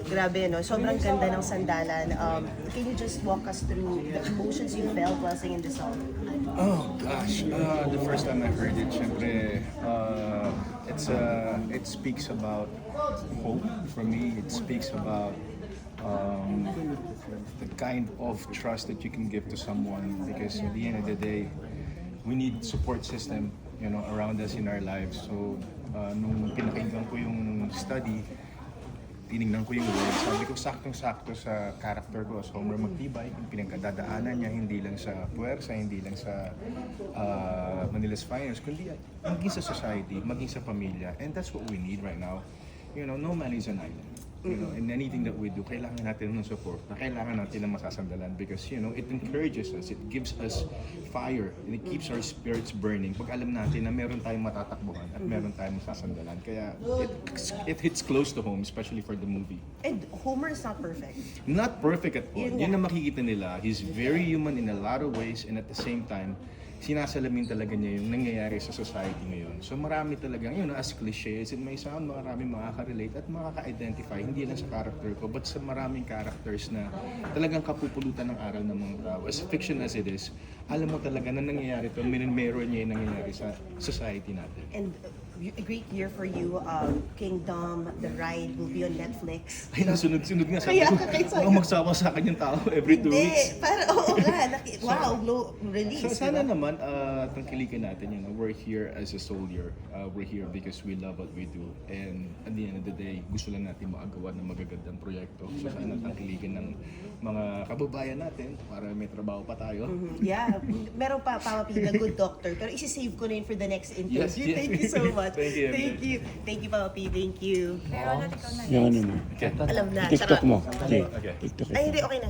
Grabe, no? Sobrang ganda ng Sandalan. Can you just walk us through the emotions you felt while singing the song? Oh gosh, the first time I heard it, syempre, it speaks about hope for me. It speaks about the kind of trust that you can give to someone, because at the end of the day, we need support system, around us in our lives. So, nung pinakinggan ko yung study, tinignan ko yung words, sabi ko saktong-sakto sa character ko as Homer Magtibay, yung pinagkadadaanan niya hindi lang sa puwersa, hindi lang sa Manila's Finest, kundi maging sa society, maging sa pamilya. And that's what we need right now. No man is an island. In anything that we do, kailangan natin ng support, na kailangan natin ng masasandalan, because it encourages us, it gives us fire, and it keeps our spirits burning pag alam natin na meron tayong matatakbuhan at meron tayong masasandalan. Kaya it hits close to home, especially for the movie. And Homer is not perfect. Not perfect at all. Yun Yun nga. ang makikita nila. He's very human in a lot of ways, and at the same time, sinasalamin talaga niya yung nangyayari sa society ngayon. So marami talagang, as cliche as it may sound, marami makaka-relate at makaka-identify, hindi lang sa character ko, but sa maraming characters na talagang kapupulutan ng aral ng mga tao. As fiction as it is, alam mo talaga na nangyayari ito, meron niya yung nangyayari sa society natin. And a great year for you. Kingdom, The Ride will be on Netflix. Ay, nasunod-sunod nga. Sabi Kaya ko, kakaisayo. baka magsawa sa akin yung tao every 2 weeks. Para oo nga. Wow, release. So, sana diba? naman, tangkilikin natin, we're here as a soldier. We're here because we love what we do. And at the end of the day, gusto lang natin makagawa ng magagandang proyekto. So sana tangkilikin ng mga kababayan natin para may trabaho pa tayo. Yeah, meron pa Papa P na Good Doctor, pero isi-save ko na yun for the next interview. Yes, yes. Thank you so much. Thank you. Thank you, Papa P. Thank you. Yung ano mo, Alam na. TikTok mo. Okay. TikTok. Ay, hindi, okay na.